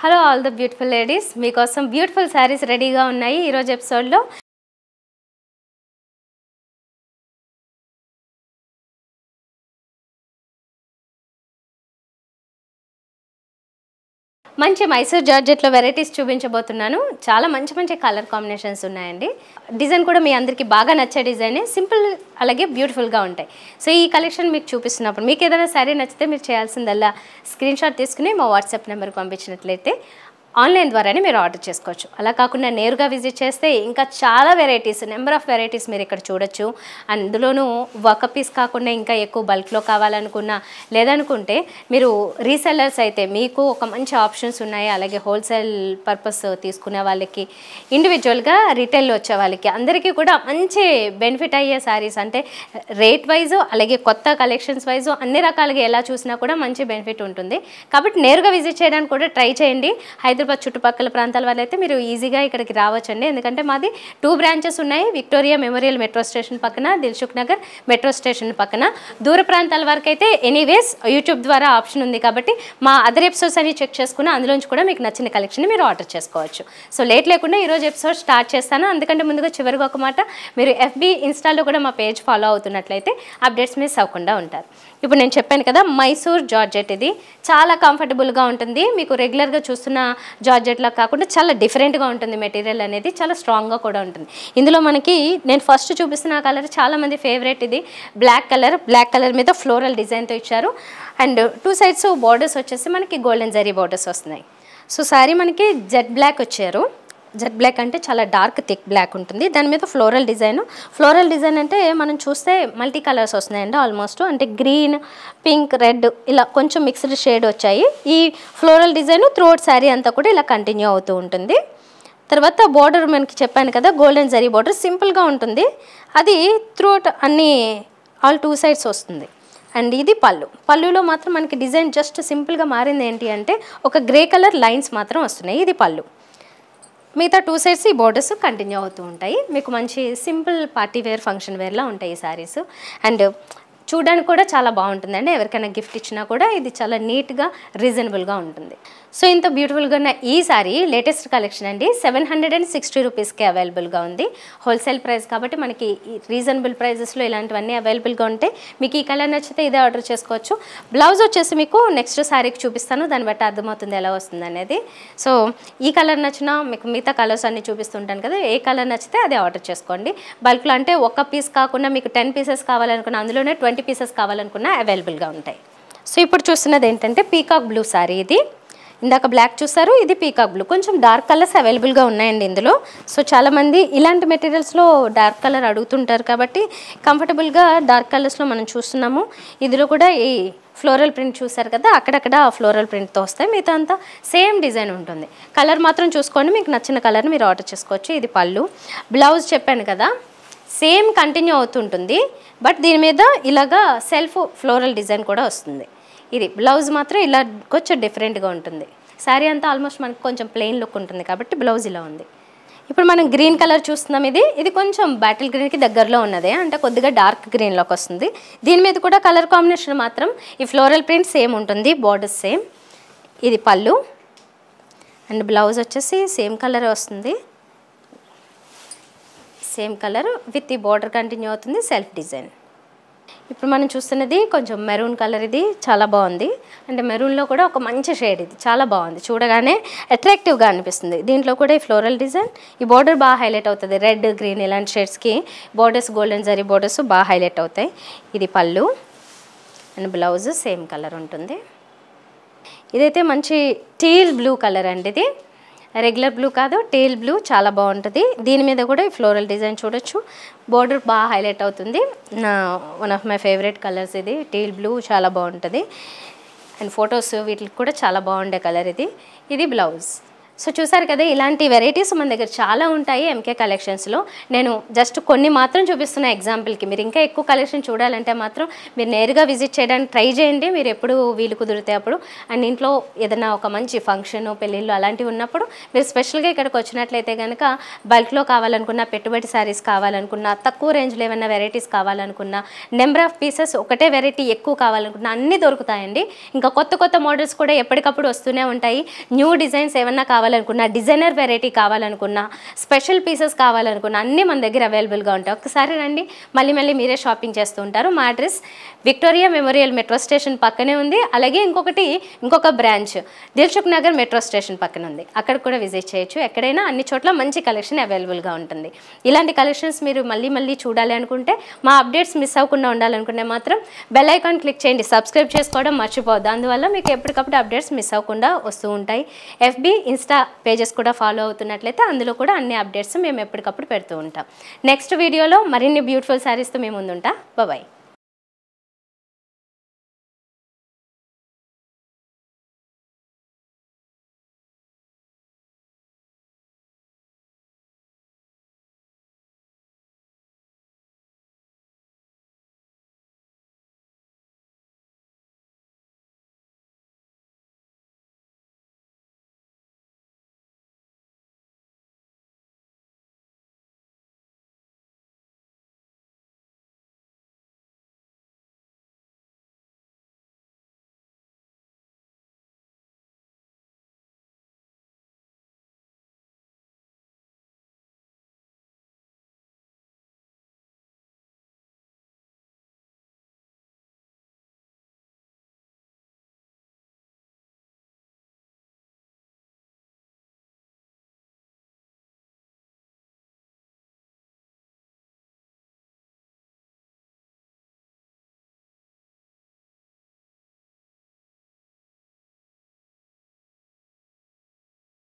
Hello all the beautiful ladies, మీకోసం beautiful saris రెడీగా ఉన్నాయి ఈరోజు ఎపిసోడ్లో. మంచి మైసూర్ జార్జెట్లో వెరైటీస్ చూపించబోతున్నాను. చాలా మంచి కలర్ కాంబినేషన్స్ ఉన్నాయండి. డిజైన్ కూడా మీ అందరికీ బాగా నచ్చే డిజైనే, సింపుల్ అలాగే బ్యూటిఫుల్గా ఉంటాయి. సో ఈ కలెక్షన్ మీకు చూపిస్తున్నప్పుడు మీకు ఏదైనా శారీ నచ్చితే మీరు చేయాల్సిందల్లా స్క్రీన్ షాట్ తీసుకుని మా వాట్సాప్ నెంబర్కి పంపించినట్లయితే ఆన్లైన్ ద్వారానే మీరు ఆర్డర్ చేసుకోవచ్చు. అలా కాకుండా నేరుగా విజిట్ చేస్తే ఇంకా చాలా వెరైటీస్, నెంబర్ ఆఫ్ వెరైటీస్ మీరు ఇక్కడ చూడొచ్చు. అందులోనూ ఒక పీస్ కాకుండా ఇంకా ఎక్కువ బల్క్లో కావాలనుకున్నా, లేదనుకుంటే మీరు రీసెల్లర్స్ అయితే మీకు ఒక మంచి ఆప్షన్స్ ఉన్నాయి. అలాగే హోల్సేల్ పర్పస్ తీసుకునే వాళ్ళకి, ఇండివిజువల్గా రిటైల్లో వచ్చే వాళ్ళకి అందరికీ కూడా మంచి బెనిఫిట్ అయ్యే శారీస్, అంటే రేట్ వైజు అలాగే కొత్త కలెక్షన్స్ వైజు అన్ని రకాలుగా ఎలా చూసినా కూడా మంచి బెనిఫిట్ ఉంటుంది. కాబట్టి నేరుగా విజిట్ చేయడానికి కూడా ట్రై చేయండి. హైదరాబాద్ చుట్టుపక్కల ప్రాంతాల వాళ్ళైతే మీరు ఈజీగా ఇక్కడికి రావచ్చండి. ఎందుకంటే మాది 2 బ్రాంచెస్ ఉన్నాయి. విక్టోరియా మెమోరియల్ మెట్రో స్టేషన్ పక్కన, దిల్సుఖ్ నగర్ మెట్రో స్టేషన్ పక్కన. దూర ప్రాంతాల వరకు అయితే ఎనీవేస్ యూట్యూబ్ ద్వారా ఆప్షన్ ఉంది కాబట్టి మా అదర్ ఎపిసోడ్స్ అన్ని చెక్ చేసుకుని అందులోంచి కూడా మీకు నచ్చిన కలెక్షన్ మీరు ఆర్డర్ చేసుకోవచ్చు. సో లేట్ లేకుండా ఈరోజు ఎపిసోడ్ స్టార్ట్ చేస్తాను. అందుకంటే ముందుగా చివరిగా ఒక మాట, మీరు FB ఇన్స్టాలో కూడా మా పేజ్ ఫాలో అవుతున్నట్లయితే అప్డేట్స్ మిస్ అవ్వకుండా ఉంటారు. ఇప్పుడు నేను చెప్పాను కదా, మైసూర్ జార్జెట్ ఇది చాలా కంఫర్టబుల్గా ఉంటుంది. మీకు రెగ్యులర్గా చూస్తున్న జార్జెట్లా కాకుండా చాలా డిఫరెంట్గా ఉంటుంది. మెటీరియల్ అనేది చాలా స్ట్రాంగ్గా కూడా ఉంటుంది. ఇందులో మనకి నేను ఫస్ట్ చూపిస్తున్న కలర్ చాలామంది ఫేవరెట్. ఇది బ్లాక్ కలర్ మీద ఫ్లోరల్ డిజైన్తో ఇచ్చారు. అండ్ 2 సైడ్స్ బార్డర్స్ వచ్చేసి మనకి గోల్డెన్ జరీ బార్డర్స్ వస్తున్నాయి. సో శారీ మనకి జెడ్ బ్లాక్ వచ్చారు. జెడ్ బ్లాక్ అంటే చాలా డార్క్ థిక్ బ్లాక్ ఉంటుంది. దాని మీద ఫ్లోరల్ డిజైన్ అంటే మనం చూస్తే మల్టీ కలర్స్ వస్తున్నాయండి ఆల్మోస్ట్. అంటే గ్రీన్, పింక్, రెడ్ ఇలా కొంచెం మిక్స్డ్ షేడ్ వచ్చాయి. ఈ ఫ్లోరల్ డిజైన్ త్రూఅవుట్ శారీ అంతా కూడా ఇలా కంటిన్యూ అవుతూ ఉంటుంది. తర్వాత బార్డర్ మనకి చెప్పాను కదా, గోల్డెన్ జరీ బార్డర్ సింపుల్గా ఉంటుంది. అది త్రూఅవుట్ అన్ని ఆల్ 2 సైడ్స్ వస్తుంది. అండ్ ఇది పళ్ళులో మాత్రం మనకి డిజైన్ జస్ట్ సింపుల్గా మారింది. ఏంటి అంటే ఒక గ్రే కలర్ లైన్స్ మాత్రం వస్తున్నాయి. ఇది పళ్ళు. మిగతా 2 సైడ్స్ ఈ బోర్డర్స్ కంటిన్యూ అవుతూ ఉంటాయి. మీకు మంచి సింపుల్ పార్టీ వేర్, ఫంక్షన్ వేర్లా ఉంటాయి ఈ శారీస్. అండ్ చూడడానికి కూడా చాలా బాగుంటుందండి. ఎవరికైనా గిఫ్ట్ ఇచ్చినా కూడా ఇది చాలా నీట్గా, రీజనబుల్గా ఉంటుంది. సో ఇంత బ్యూటిఫుల్గా ఉన్న ఈ శారీ లేటెస్ట్ కలెక్షన్ అండి. 760 రూపీస్కి అవైలబుల్గా ఉంది. హోల్సేల్ ప్రైస్ కాబట్టి మనకి రీజనబుల్ ప్రైజెస్లో ఇలాంటివన్నీ అవైలబుల్గా ఉంటాయి. మీకు ఈ కలర్ నచ్చితే ఇదే ఆర్డర్ చేసుకోవచ్చు. బ్లౌజ్ వచ్చేసి మీకు నెక్స్ట్ శారీకి చూపిస్తాను, దాన్ని బట్టి అర్థమవుతుంది ఎలా వస్తుంది అనేది. సో ఈ కలర్ నచ్చినా మీకు మిగతా కలర్స్ అన్నీ చూపిస్తుంటాను కదా, ఏ కలర్ నచ్చితే అదే ఆర్డర్ చేసుకోండి. బల్క్లో అంటే ఒక పీస్ కాకుండా మీకు 10 పీసెస్ కావాలనుకున్న, అందులోనే 20 పీసెస్ కావాలనుకున్నా అవైలబుల్గా ఉంటాయి. సో ఇప్పుడు చూస్తున్నది ఏంటంటే పీకాక్ బ్లూ శారీ. ఇది ఇందాక బ్లాక్ చూసారు, ఇది పీకాక్ బ్లూ. కొంచెం డార్క్ కలర్స్ అవైలబుల్గా ఉన్నాయండి ఇందులో. సో చాలామంది ఇలాంటి మెటీరియల్స్లో డార్క్ కలర్ అడుగుతుంటారు కాబట్టి కంఫర్టబుల్గా డార్క్ కలర్స్లో మనం చూస్తున్నాము. ఇందులో కూడా ఈ ఫ్లోరల్ ప్రింట్ చూసారు కదా, అక్కడక్కడ ఫ్లోరల్ ప్రింట్తో వస్తాయి. మిగతా అంతా సేమ్ డిజైన్ ఉంటుంది. కలర్ మాత్రం చూసుకోండి, మీకు నచ్చిన కలర్ని మీరు ఆర్డర్ చేసుకోవచ్చు. ఇది పళ్ళు. బ్లౌజ్ చెప్పాను కదా, సేమ్ కంటిన్యూ అవుతుంటుంది. బట్ దీని మీద ఇలాగా సెల్ఫ్ ఫ్లోరల్ డిజైన్ కూడా వస్తుంది. ఇది బ్లౌజ్ మాత్రం ఇలా కొంచెం డిఫరెంట్గా ఉంటుంది. శారీ అంతా ఆల్మోస్ట్ మనకు కొంచెం ప్లెయిన్ లుక్ ఉంటుంది కాబట్టి బ్లౌజ్ ఇలా ఉంది. ఇప్పుడు మనం గ్రీన్ కలర్ చూస్తున్నాం. ఇది కొంచెం బాటిల్ గ్రీన్కి దగ్గరలో ఉన్నదే, అంటే కొద్దిగా డార్క్ గ్రీన్లోకి వస్తుంది. దీని మీద కూడా కలర్ కాంబినేషన్ మాత్రం ఈ ఫ్లోరల్ ప్రింట్ సేమ్ ఉంటుంది, బార్డర్ సేమ్. ఇది పళ్ళు. అండ్ బ్లౌజ్ వచ్చేసి సేమ్ కలర్ వస్తుంది. సేమ్ కలర్ విత్ ఈ బార్డర్ కంటిన్యూ అవుతుంది, సెల్ఫ్ డిజైన్. ఇప్పుడు మనం చూస్తున్నది కొంచెం మెరూన్ కలర్. ఇది చాలా బాగుంది. అంటే మెరూన్లో కూడా ఒక మంచి షేడ్. ఇది చాలా బాగుంది, చూడగానే అట్రాక్టివ్గా అనిపిస్తుంది. దీంట్లో కూడా ఈ ఫ్లోరల్ డిజైన్, ఈ బార్డర్ బాగా హైలైట్ అవుతుంది. రెడ్, గ్రీన్ ఇలాంటి షేడ్స్కి బార్డర్స్, గోల్డెన్ జరీ బార్డర్స్ బాగా హైలైట్ అవుతాయి. ఇది పళ్ళు. అండ్ బ్లౌజ్ సేమ్ కలర్ ఉంటుంది. ఇదైతే మంచి టీల్ బ్లూ కలర్ అండి. ఇది రెగ్యులర్ బ్లూ కాదు, టీల్ బ్లూ, చాలా బాగుంటుంది. దీని మీద కూడా ఈ ఫ్లోరల్ డిజైన్ చూడొచ్చు. బోర్డర్ బాగా హైలైట్ అవుతుంది. One of my favourite colours ఇది టీల్ బ్లూ, చాలా బాగుంటుంది. అండ్ ఫొటోస్ వీటికి కూడా చాలా బాగుండే కలర్ ఇది. ఇది బ్లౌజ్. సో చూసారు కదా, ఇలాంటి వెరైటీస్ మన దగ్గర చాలా ఉంటాయి ఎంకే కలెక్షన్స్లో. నేను జస్ట్ కొన్ని మాత్రం చూపిస్తున్నా ఎగ్జాంపుల్కి. మీరు ఇంకా ఎక్కువ కలెక్షన్ చూడాలంటే మాత్రం మీరు నేరుగా విజిట్ చేయడానికి ట్రై చేయండి, మీరు ఎప్పుడు వీలు కుదిరితే అప్పుడు. అండ్ ఇంట్లో ఏదైనా ఒక మంచి ఫంక్షన్, పెళ్ళిళ్ళు అలాంటివి ఉన్నప్పుడు మీరు స్పెషల్గా ఇక్కడికి వచ్చినట్లయితే కనుక బల్క్లో కావాలనుకున్న, పెట్టుబడి శారీస్ కావాలనుకున్నా, తక్కువ రేంజ్లో ఏమైనా వెరైటీస్ కావాలనుకున్నా, నెంబర్ ఆఫ్ పీసెస్ ఒకటే వెరైటీ ఎక్కువ కావాలనుకున్నా అన్నీ దొరుకుతాయండి. ఇంకా కొత్త కొత్త మోడల్స్ కూడా ఎప్పటికప్పుడు వస్తూనే ఉంటాయి. న్యూ డిజైన్స్ ఏమన్నా కావాలనుకున్నా, డిజైనర్ వెరైటీ కావాలనుకున్నా, స్పెషల్ పీసెస్ కావాలనుకున్నా అన్నీ మన దగ్గర అవైలబుల్గా ఉంటాయి. ఒకసారి రండి, మళ్ళీ మళ్ళీ మీరే షాపింగ్ చేస్తూ ఉంటారు. మా address Victoria memorial metro station పక్కనే ఉంది. అలాగే ఇంకొక branch Dilsukh Nagar metro station పక్కన ఉంది, అక్కడ కూడా విజిట్ చేయొచ్చు. ఎక్కడైనా అన్ని చోట్ల మంచి కలెక్షన్ అవైలబుల్గా ఉంటుంది. ఇలాంటి కలెక్షన్స్ మీరు మళ్ళీ మళ్ళీ చూడాలి అనుకుంటే, మా అప్డేట్స్ మిస్ అవ్వకుండా ఉండాలనుకుంటే మాత్రం బెల్ ఐకాన్ క్లిక్ చేయండి. సబ్స్క్రైబ్ చేసుకోవడం మర్చిపోవద్దు, అందువల్ల మీకు ఎప్పటికప్పుడు అప్డేట్స్ మిస్ అవ్వకుండా వస్తూ ఉంటాయి. FB, Insta పేజెస్ కూడా ఫాలో అవుతున్నట్లయితే అందులో కూడా అన్ని అప్డేట్స్ మేము ఎప్పటికప్పుడు పెడుతూ ఉంటాం. నెక్స్ట్ వీడియోలో మరిన్ని బ్యూటిఫుల్ శారీస్తో మేము ముందుంటా. బాయ్.